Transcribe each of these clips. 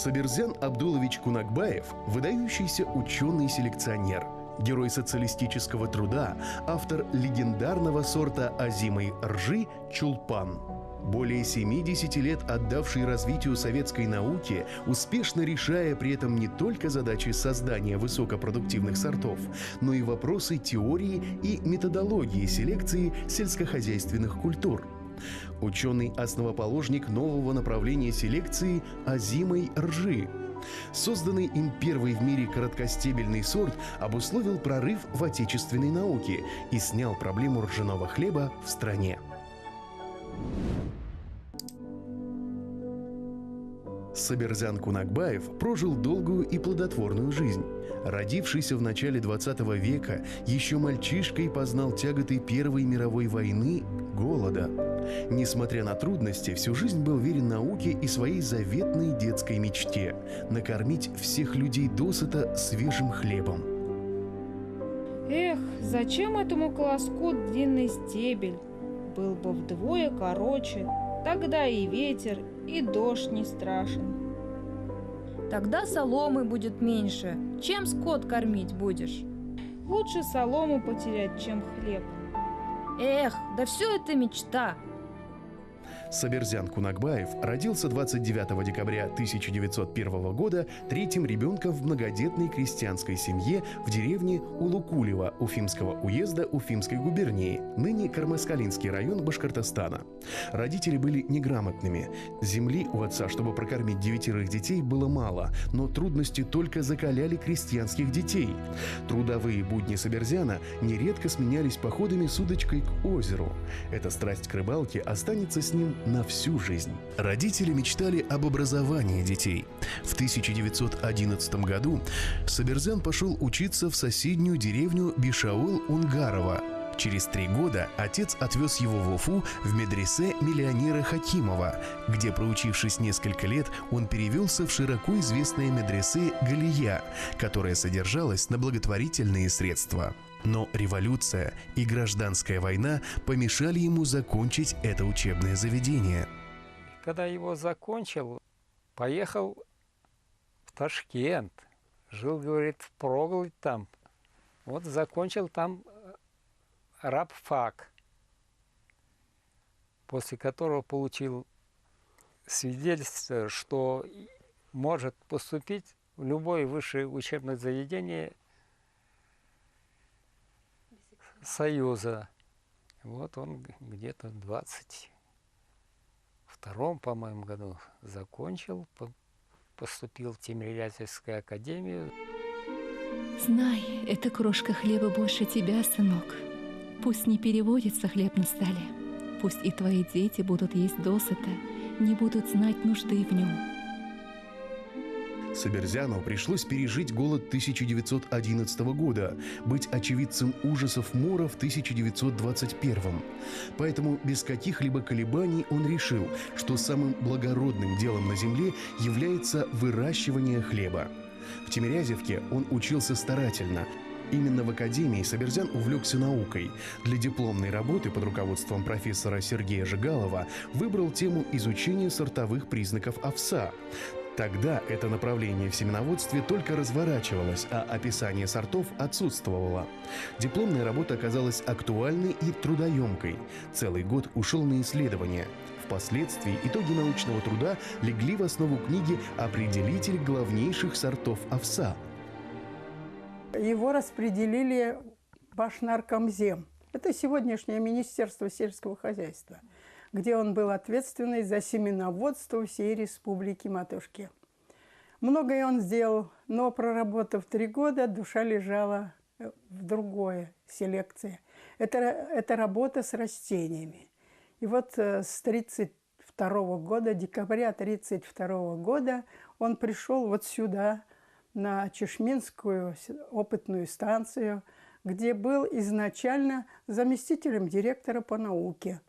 Сабирзян Абдулович Кунакбаев – выдающийся ученый-селекционер, герой социалистического труда, автор легендарного сорта озимой ржи «Чулпан». Более 70 лет отдавший развитию советской науки, успешно решая при этом не только задачи создания высокопродуктивных сортов, но и вопросы теории и методологии селекции сельскохозяйственных культур. Ученый-основоположник нового направления селекции озимой ржи. Созданный им первый в мире короткостебельный сорт обусловил прорыв в отечественной науке и снял проблему ржаного хлеба в стране. Сабирзян Кунакбаев прожил долгую и плодотворную жизнь. Родившийся в начале 20 века, еще мальчишкой познал тяготы Первой мировой войны, голода. Несмотря на трудности, всю жизнь был верен науке и своей заветной детской мечте – накормить всех людей досыта свежим хлебом. Эх, зачем этому колоску длинный стебель? Был бы вдвое короче, тогда и ветер, и дождь не страшен. Тогда соломы будет меньше. Чем скот кормить будешь? Лучше солому потерять, чем хлеб. Эх, да все это мечта. Сабирзян Кунакбаев родился 29 декабря 1901 года третьим ребенком в многодетной крестьянской семье в деревне Улукулево Уфимского уезда Уфимской губернии, ныне Кармаскалинский район Башкортостана. Родители были неграмотными. Земли у отца, чтобы прокормить 9 детей, было мало, но трудности только закаляли крестьянских детей. Трудовые будни Сабирзяна нередко сменялись походами с удочкой к озеру. Эта страсть к рыбалке останется с ним на всю жизнь. Родители мечтали об образовании детей. В 1911 году Сабирзян пошел учиться в соседнюю деревню Бишаул-Унгарова. Через 3 года отец отвез его в Уфу в медресе миллионера Хакимова, где, проучившись несколько лет, он перевелся в широко известное медресе Галия, которое содержалось на благотворительные средства. Но революция и гражданская война помешали ему закончить это учебное заведение. Когда его закончил, поехал в Ташкент. Жил, говорит, впроголодь там. Вот закончил там рабфак, после которого получил свидетельство, что может поступить в любое высшее учебное заведение Союза. Вот он где-то в 22-м, по-моему, году закончил, поступил в Тимирязевскую академию. Знай, эта крошка хлеба больше тебя, сынок. Пусть не переводится хлеб на столе. Пусть и твои дети будут есть досыта, не будут знать нужды в нем. Сабирзяну пришлось пережить голод 1911 года, быть очевидцем ужасов мора в 1921. Поэтому без каких-либо колебаний он решил, что самым благородным делом на земле является выращивание хлеба. В Тимирязевке он учился старательно. Именно в академии Сабирзян увлекся наукой. Для дипломной работы под руководством профессора Сергея Жигалова выбрал тему изучения сортовых признаков овса. Тогда это направление в семеноводстве только разворачивалось, а описание сортов отсутствовало. Дипломная работа оказалась актуальной и трудоемкой. Целый год ушел на исследования. Впоследствии итоги научного труда легли в основу книги «Определитель главнейших сортов овса». Его распределили в Башнаркомзем. Это сегодняшнее Министерство сельского хозяйства, где он был ответственный за семеноводство всей республики матушки. Многое он сделал, но проработав 3 года, душа лежала в другой селекции. Это работа с растениями. И вот с 1932 года, декабря 1932 года, он пришел вот сюда, на Чешминскую опытную станцию, где был изначально заместителем директора по науке.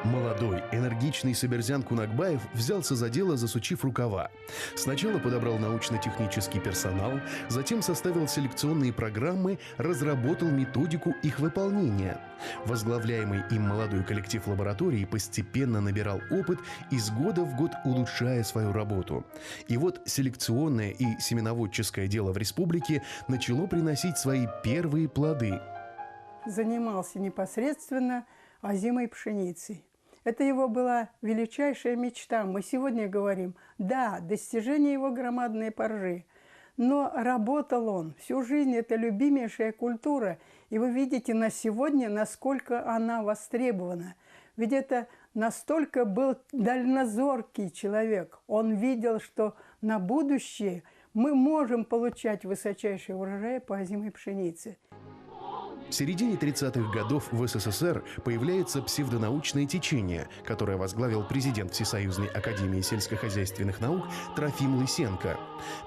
Молодой, энергичный соберзян Кунакбаев взялся за дело, засучив рукава. Сначала подобрал научно-технический персонал, затем составил селекционные программы, разработал методику их выполнения. Возглавляемый им молодой коллектив лаборатории постепенно набирал опыт, из года в год улучшая свою работу. И вот селекционное и семеноводческое дело в республике начало приносить свои первые плоды. Занимался непосредственно озимой пшеницей. Это его была величайшая мечта. Мы сегодня говорим, да, достижение его громадной поржи. Но работал он всю жизнь, это любимейшая культура. И вы видите на сегодня, насколько она востребована. Ведь это настолько был дальнозоркий человек. Он видел, что на будущее мы можем получать высочайший урожай по озимой пшенице. В середине 30-х годов в СССР появляется псевдонаучное течение, которое возглавил президент Всесоюзной академии сельскохозяйственных наук Трофим Лысенко.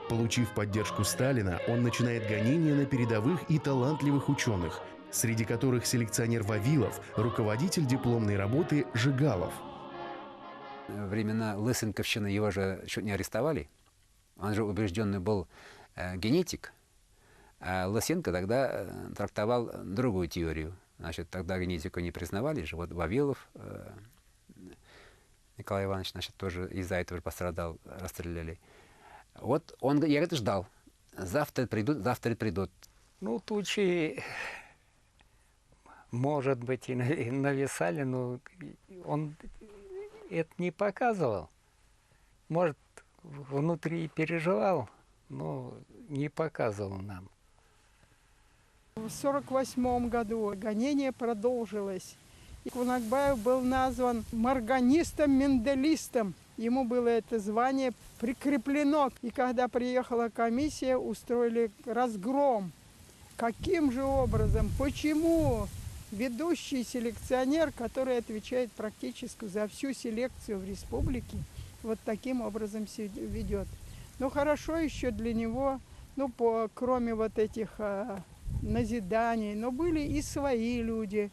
Получив поддержку Сталина, он начинает гонения на передовых и талантливых ученых, среди которых селекционер Вавилов, руководитель дипломной работы Жигалов. Во времена Лысенковщины его же чуть не арестовали. Он же убежденный был генетик. А Лысенко тогда трактовал другую теорию. Значит, тогда генетику не признавали же. Вот Вавилов Николай Иванович, значит, тоже из-за этого пострадал, расстреляли. Вот он, я это ждал. Завтра придут. Ну, тучи, может быть, и нависали, но он это не показывал. Может, внутри переживал, но не показывал нам. В 1948 году гонение продолжилось. И Кунакбаев был назван морганистом-менделистом. Ему было это звание прикреплено. И когда приехала комиссия, устроили разгром. Каким же образом? Почему ведущий селекционер, который отвечает практически за всю селекцию в республике, вот таким образом ведет? Ну, хорошо еще для него, ну, кроме вот этих назиданий, но были и свои люди,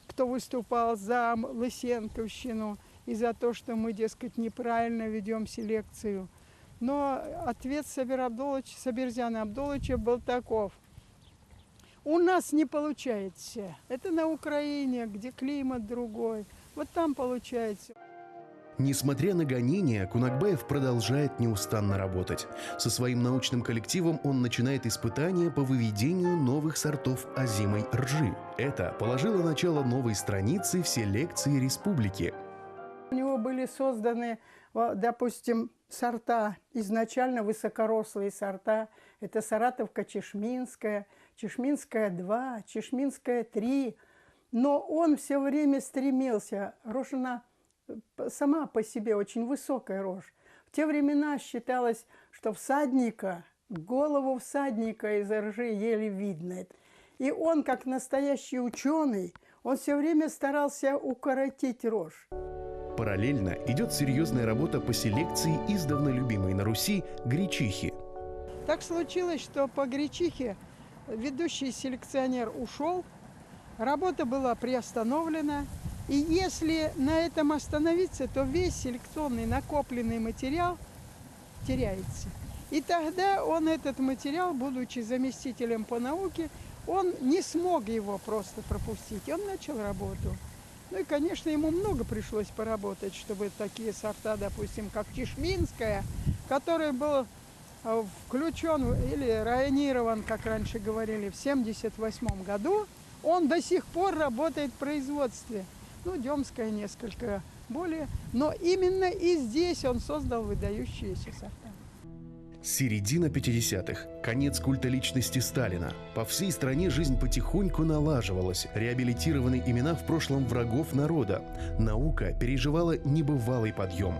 кто выступал за Лысенковщину и за то, что мы, дескать, неправильно ведем селекцию. Но ответ Саберзяна Абдуловича был таков: у нас не получается. Это на Украине, где климат другой. Вот там получается. Несмотря на гонения, Кунакбаев продолжает неустанно работать. Со своим научным коллективом он начинает испытания по выведению новых сортов озимой ржи. Это положило начало новой страницы в селекции республики. У него были созданы, допустим, сорта, изначально высокорослые сорта. Это Саратовка-Чешминская, Чешминская-2, Чешминская-3. Но он все время стремился, рожь она сама по себе очень высокая рожь. В те времена считалось, что голову всадника из ржи еле видно. И он, как настоящий ученый, он все время старался укоротить рожь. Параллельно идет серьезная работа по селекции издавна любимой на Руси гречихи. Так случилось, что по гречихе ведущий селекционер ушел, работа была приостановлена. И если на этом остановиться, то весь селекционный накопленный материал теряется. И тогда он этот материал, будучи заместителем по науке, он не смог его просто пропустить. Он начал работу. Ну и, конечно, ему много пришлось поработать, чтобы такие сорта, допустим, как Чешминская, который был включен или районирован, как раньше говорили, в 1978 году, он до сих пор работает в производстве. Ну, Демская несколько более. Но именно и здесь он создал выдающиеся сорта. Середина 50-х. Конец культа личности Сталина. По всей стране жизнь потихоньку налаживалась. Реабилитированы имена в прошлом врагов народа. Наука переживала небывалый подъем.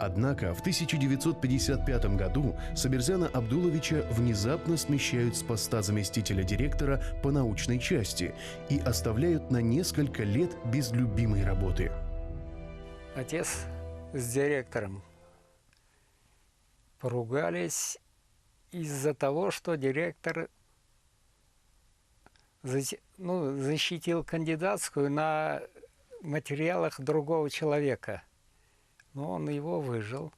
Однако в 1955 году Саберзяна Абдуловича внезапно смещают с поста заместителя директора по научной части и оставляют на несколько лет без любимой работы. Отец с директором поругались из-за того, что директор защитил кандидатскую на материалах другого человека. Но он его выжил.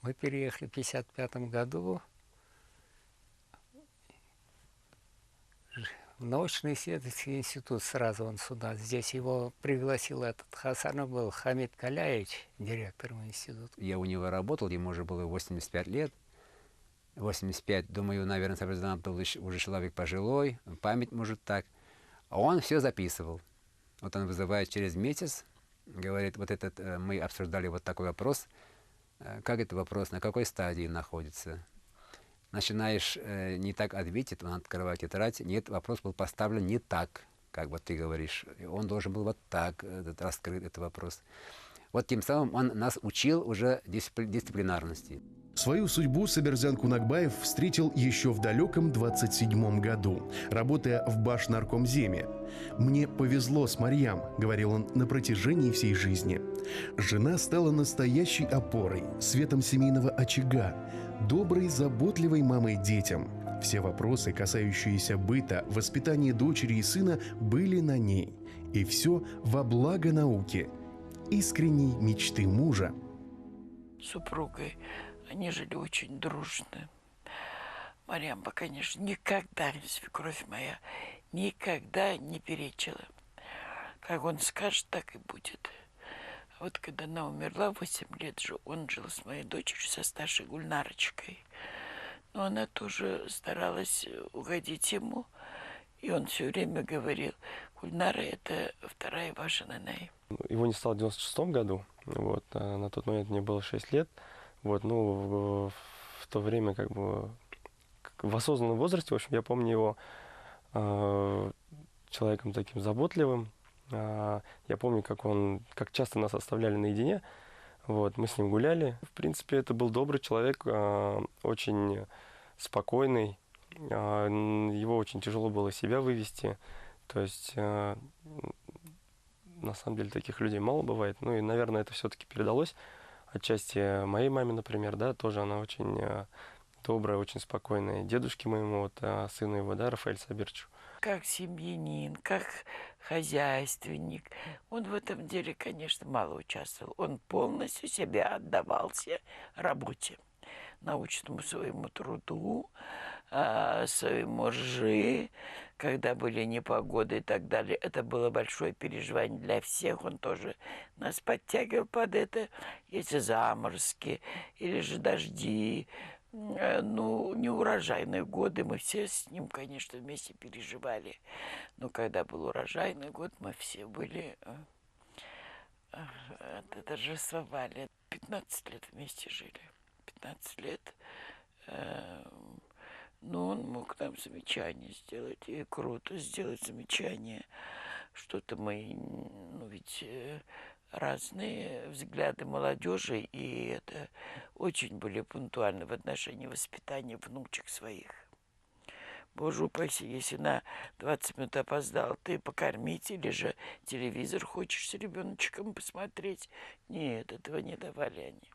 Мы переехали в 1955 году в научно-исследовательский институт. Сразу он сюда. Здесь его пригласил этот Хасанов был Хамид Каляевич, директором института. Я у него работал, ему уже было 85 лет. 85, думаю, наверное, Сабирзян Абдулович уже человек пожилой, память может так. А он все записывал. Вот он вызывает через месяц, говорит, вот этот, мы обсуждали вот такой вопрос, как этот вопрос, на какой стадии находится. Начинаешь не так ответить, он открывает тетрадь, нет, вопрос был поставлен не так, как вот ты говоришь. Он должен был вот так раскрыть этот вопрос. Вот тем самым он нас учил уже дисциплинарности. Свою судьбу Сабирзян Кунакбаев встретил еще в далеком 27-м году, работая в Башнаркомземе. «Мне повезло с Марьям», — говорил он на протяжении всей жизни. Жена стала настоящей опорой, светом семейного очага, доброй, заботливой мамой детям. Все вопросы, касающиеся быта, воспитания дочери и сына, были на ней. И все во благо науки, искренней мечты мужа. С супругой они жили очень дружно. Марьямба, конечно, никогда, свекровь моя, никогда не перечила. Как он скажет, так и будет. А вот когда она умерла, 8 лет же, он жил с моей дочерью, со старшей Гульнарочкой. Но она тоже старалась угодить ему. И он все время говорил, Гульнара – это вторая ваша Нанай. Его не стало в 96-м году. Вот, а на тот момент мне было 6 лет. Вот, ну, в то время, как бы, в осознанном возрасте, в общем, я помню его человеком таким заботливым. Я помню, как часто нас оставляли наедине. Вот, мы с ним гуляли. В принципе, это был добрый человек, очень спокойный. Его очень тяжело было себя вывести. То есть, на самом деле, таких людей мало бывает. Ну и, наверное, это все-таки передалось. Отчасти моей маме, например, да, тоже она очень добрая, очень спокойная. Дедушке моему, вот, сыну его, да, Рафаэль Сабировичу. Как семьянин, как хозяйственник. Он в этом деле, конечно, мало участвовал. Он полностью себя отдавался работе, научному своему труду, своему ржи, когда были непогоды и так далее. Это было большое переживание для всех. Он тоже нас подтягивал под это. Если заморозки или же дожди, ну, неурожайные годы, мы все с ним, конечно, вместе переживали. Но когда был урожайный год, мы все были, торжествовали. 15 лет вместе жили. 15 лет. Но он мог нам замечание сделать, и круто сделать замечание. Что-то мы, ну ведь разные взгляды молодежи, и это очень были пунктуальны в отношении воспитания внучек своих. Боже упаси, если на 20 минут опоздал, ты покормить или же телевизор хочешь с ребеночком посмотреть. Нет, этого не давали они.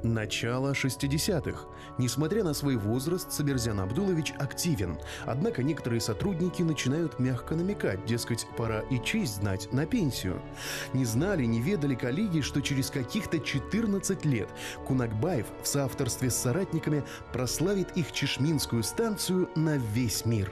Начало 60-х. Несмотря на свой возраст, Сабирзян Абдулович активен. Однако некоторые сотрудники начинают мягко намекать, дескать, пора и честь знать, на пенсию. Не знали, не ведали коллеги, что через каких-то 14 лет Кунакбаев в соавторстве с соратниками прославит их чешминскую станцию на весь мир.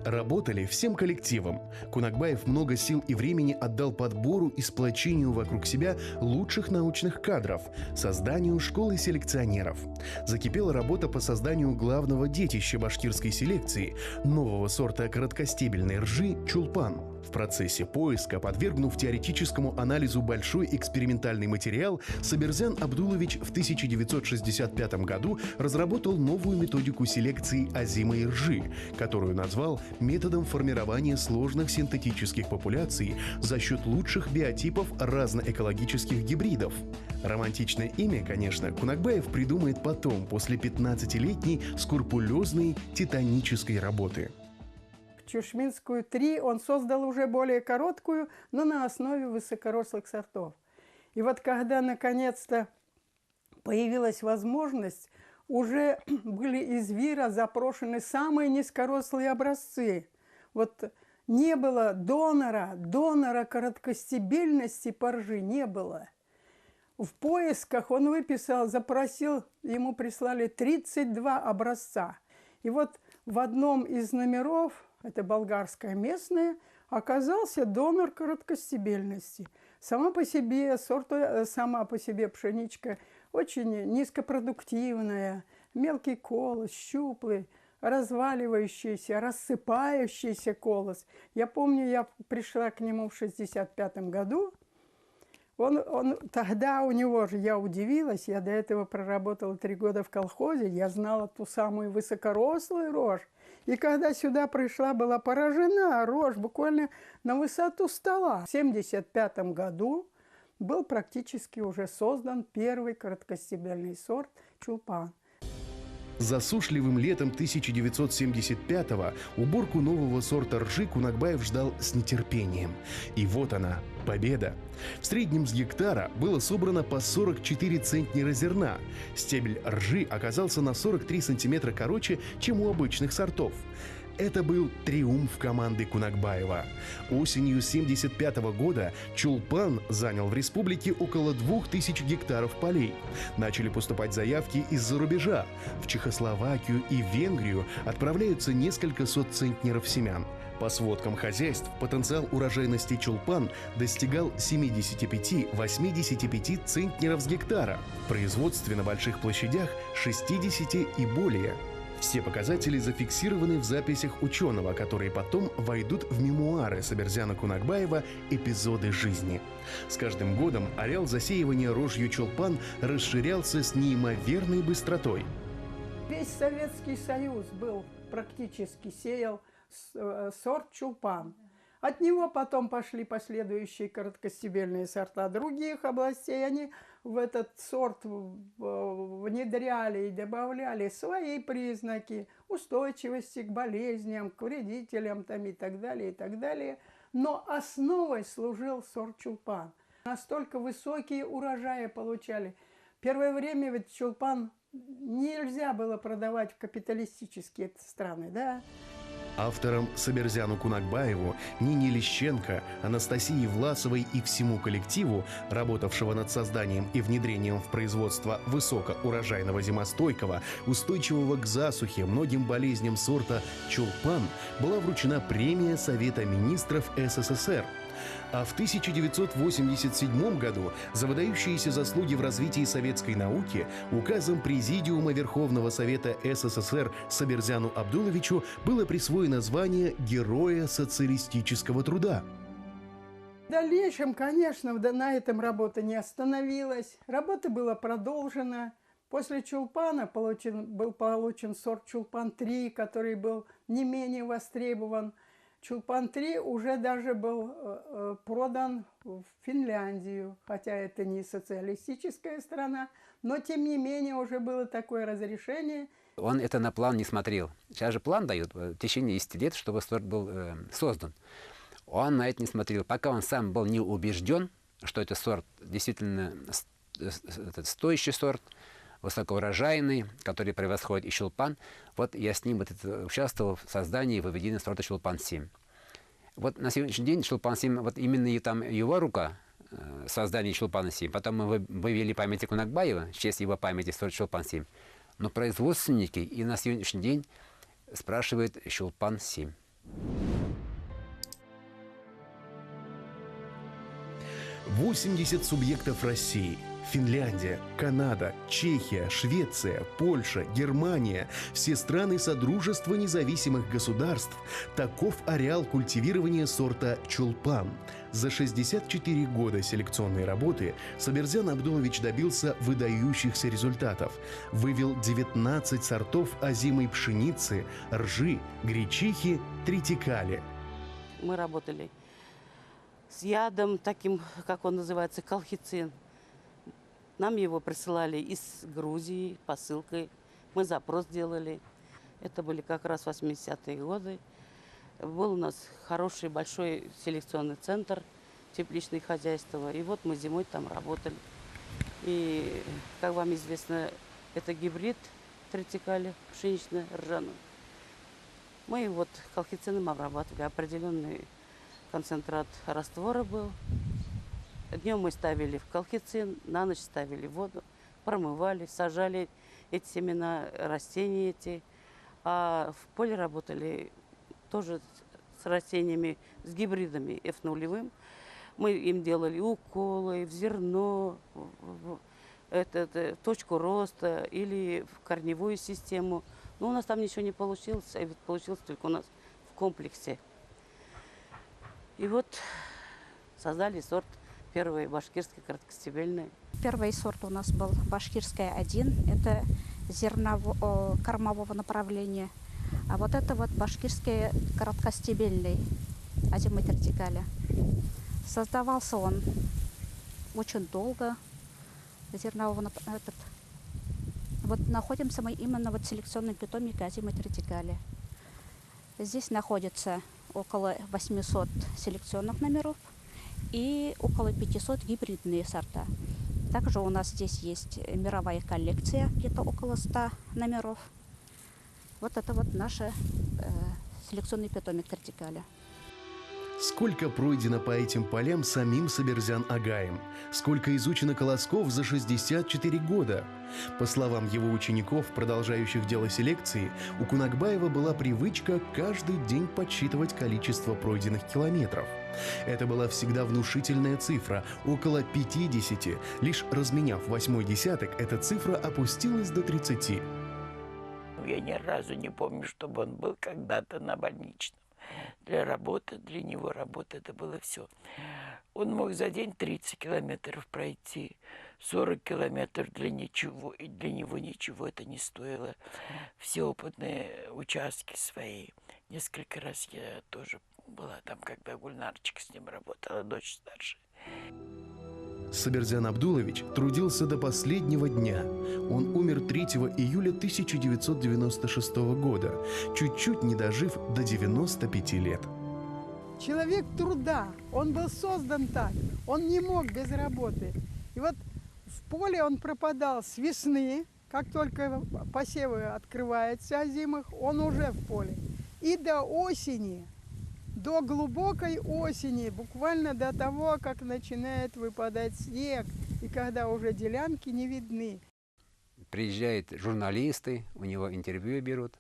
Работали всем коллективом. Кунакбаев много сил и времени отдал подбору и сплочению вокруг себя лучших научных кадров, созданию школы селекционеров. Закипела работа по созданию главного детища башкирской селекции, нового сорта короткостебельной ржи «Чулпан». В процессе поиска, подвергнув теоретическому анализу большой экспериментальный материал, Сабирзян Абдулович в 1965 году разработал новую методику селекции озимой ржи, которую назвал методом формирования сложных синтетических популяций за счет лучших биотипов разноэкологических гибридов. Романтичное имя, конечно, Кунакбаев придумает потом, после 15-летней скрупулезной титанической работы. Чешминскую 3 он создал уже более короткую, но на основе высокорослых сортов. И вот когда наконец-то появилась возможность, уже были из ВИРа запрошены самые низкорослые образцы. Вот Не было донора короткостебельности по ржи не было. В поисках он выписал, запросил, ему прислали 32 образца. И вот в одном из номеров, это болгарское местное, оказался донор короткостебельности. Сама по себе пшеничка очень низкопродуктивная, мелкий колос, щуплый, разваливающийся, рассыпающийся колос. Я помню, я пришла к нему в 1965 году. Тогда у него же, я удивилась, я до этого проработала 3 года в колхозе, я знала ту самую высокорослую рожь. И когда сюда пришла, была поражена, рожь буквально на высоту стола. В 1975 году был практически уже создан первый короткостебельный сорт чулпан. Засушливым летом 1975-го уборку нового сорта ржи Кунакбаев ждал с нетерпением. И вот она, победа. В среднем с гектара было собрано по 44 центнера зерна. Стебель ржи оказался на 43 сантиметра короче, чем у обычных сортов. Это был триумф команды Кунакбаева. Осенью 1975 года чулпан занял в республике около 2000 гектаров полей. Начали поступать заявки из-за рубежа. В Чехословакию и Венгрию отправляются несколько сот центнеров семян. По сводкам хозяйств, потенциал урожайности чулпан достигал 75-85 центнеров с гектара. В производстве на больших площадях 60 и более. Все показатели зафиксированы в записях ученого, которые потом войдут в мемуары Саберзяна Кунакбаева «Эпизоды жизни». С каждым годом ареал засеивания рожью чулпан расширялся с неимоверной быстротой. Весь Советский Союз практически сеял сорт чулпан. От него потом пошли последующие короткостебельные сорта других областей. Они в этот сорт внедряли и добавляли свои признаки устойчивости к болезням, к вредителям там, и так далее, и так далее. Но основой служил сорт чулпан. Настолько высокие урожаи получали. Первое время ведь чулпан нельзя было продавать в капиталистические страны, да? Авторам Саберзяну Кунакбаеву, Нине Лещенко, Анастасии Власовой и всему коллективу, работавшего над созданием и внедрением в производство высокоурожайного зимостойкого, устойчивого к засухе, многим болезням сорта чулпан, была вручена премия Совета министров СССР. А в 1987 году за выдающиеся заслуги в развитии советской науки указом Президиума Верховного Совета СССР Саберзяну Абдуловичу было присвоено звание Героя социалистического труда. В дальнейшем, конечно, на этом работа не остановилась. Работа была продолжена. После чулпана был получен сорт чулпан-3, который был не менее востребован. Чулпан-3 уже даже был продан в Финляндию, хотя это не социалистическая страна, но тем не менее уже было такое разрешение. Он это на план не смотрел. Сейчас же план дают в течение 10 лет, чтобы сорт был создан. Он на это не смотрел. Пока он сам был не убежден, что это сорт действительно стоящий сорт, высокоурожайный, который превосходит и чулпан. Вот я с ним участвовал в создании и выведении сорта чулпан-7. Вот на сегодняшний день чулпан-7, вот именно там его рука создания чулпана-7. Потом мы вывели памяти Кунакбаева, в честь его памяти сорт чулпан-7. Но производственники и на сегодняшний день спрашивают чулпан-7. «80 субъектов России. Финляндия, Канада, Чехия, Швеция, Польша, Германия – все страны Содружества независимых государств. Таков ареал культивирования сорта чулпан. За 64 года селекционной работы Саберзян Абдулович добился выдающихся результатов. Вывел 19 сортов озимой пшеницы, ржи, гречихи, тритикали. Мы работали с ядом, таким, как он называется, колхицин. Нам его присылали из Грузии посылкой. Мы запрос делали. Это были как раз 80-е годы. Был у нас хороший, большой селекционный центр, тепличное хозяйство. И вот мы зимой там работали. И, как вам известно, это гибрид тритикали, пшеничная, ржаная. Мы вот колхицином обрабатывали, определенный концентрат раствора был. Днем мы ставили в колхицин, на ночь ставили воду, промывали, сажали эти семена растений эти. А в поле работали тоже с растениями, с гибридами F0. Мы им делали уколы в зерно, в точку роста или в корневую систему. Но у нас там ничего не получилось, а ведь получилось только у нас в комплексе. И вот создали сорт первый башкирский короткостебельный. Первый сорт у нас был башкирская 1, это зерново-кормового направления. А вот это вот башкирский короткостебельный, 1 метр дикаля. Создавался он очень долго. Вот находимся мы именно в селекционном питомнике 1 метр дикаля. Здесь находится около 800 селекционных номеров и около 500 гибридные сорта. Также у нас здесь есть мировая коллекция, где-то около 100 номеров. Вот это вот наш селекционный питомник Тертикаля. Сколько пройдено по этим полям самим Саберзян-агаем, сколько изучено колосков за 64 года. По словам его учеников, продолжающих дело селекции, у Кунакбаева была привычка каждый день подсчитывать количество пройденных километров. Это была всегда внушительная цифра, около 50. Лишь разменяв 8 десяток, эта цифра опустилась до 30. Я ни разу не помню, чтобы он был когда-то на больничном. Для него работа это было все. Он мог за день 30 километров пройти, 40 километров для него ничего это не стоило. Все опытные участки свои. Несколько раз я тоже была там, когда Гульнарчик с ним работала, дочь старшая. Саберзян Абдулович трудился до последнего дня. Он умер 3 июля 1996 года, чуть-чуть не дожив до 95 лет. Человек труда, он был создан так, он не мог без работы. И вот в поле он пропадал с весны, как только посевы открываются озимых, он уже в поле. И до осени. До глубокой осени, буквально до того, как начинает выпадать снег, и когда уже делянки не видны. Приезжают журналисты, у него интервью берут,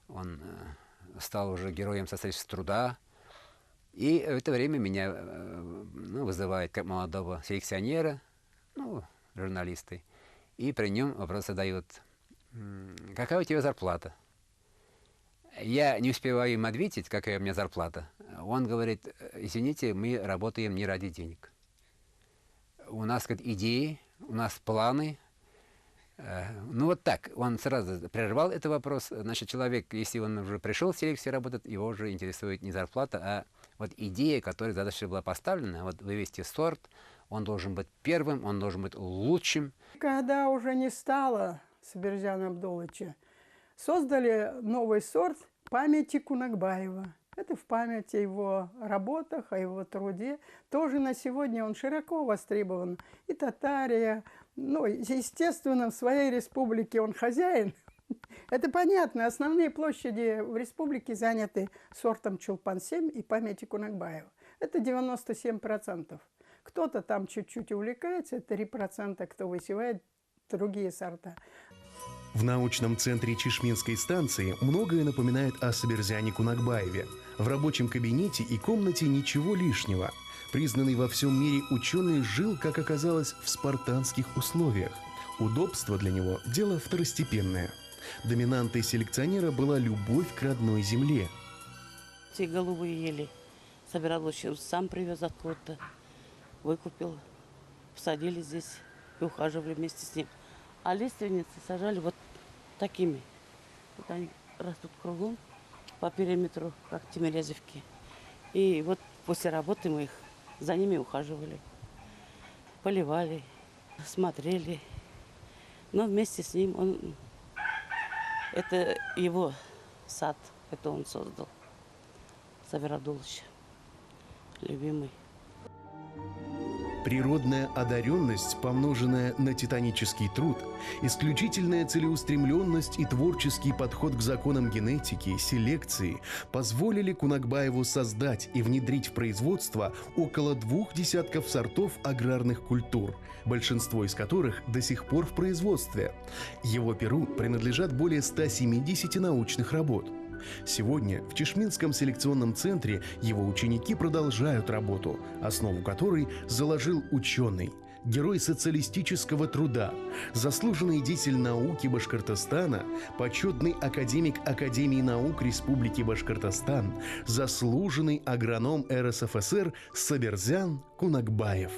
он стал уже героем социалистического труда. И в это время меня вызывают как молодого селекционера, журналисты, и при нем вопрос задают: какая у тебя зарплата? Я не успеваю им ответить, какая у меня зарплата. Он говорит: извините, мы работаем не ради денег. У нас идеи, у нас планы. Вот так. Он сразу прервал этот вопрос. Значит, человек, если он уже пришел в селекцию работать, его уже интересует не зарплата, а вот идея, которая задача была поставлена, вот вывести сорт, он должен быть первым, он должен быть лучшим. Когда уже не стало Саберзяна Абдуловича, создали новый сорт памяти Кунакбаева. Это в память о его работах, о его труде. Тоже на сегодня он широко востребован. И Татария, естественно, в своей республике он хозяин. Это понятно. Основные площади в республике заняты сортом Чулпан-7 и памяти Кунакбаева. Это 97%. Кто-то там чуть-чуть увлекается, это 3%, кто высевает другие сорта. В научном центре Чишминской станции многое напоминает о Саберзяне Кунакбаеве. В рабочем кабинете и комнате ничего лишнего. Признанный во всем мире ученый жил, как оказалось, в спартанских условиях. Удобство для него – дело второстепенное. Доминантой селекционера была любовь к родной земле. Эти голубые ели собирал, сам привез откуда-то, выкупил, посадили здесь и ухаживали вместе с ним. А лиственницы сажали вот такими. Вот они растут кругом по периметру, как тимирязевки. И вот после работы мы их за ними ухаживали, поливали, смотрели. Но вместе с ним это его сад, это он создал. Сабер Абдулович, любимый. Природная одаренность, помноженная на титанический труд, исключительная целеустремленность и творческий подход к законам генетики, селекции позволили Кунакбаеву создать и внедрить в производство около 2 десятков сортов аграрных культур, большинство из которых до сих пор в производстве. Его перу принадлежат более 170 научных работ. Сегодня в Чишминском селекционном центре его ученики продолжают работу, основу которой заложил ученый, герой социалистического труда, заслуженный деятель науки Башкортостана, почетный академик Академии наук Республики Башкортостан, заслуженный агроном РСФСР Саберзян Кунакбаев.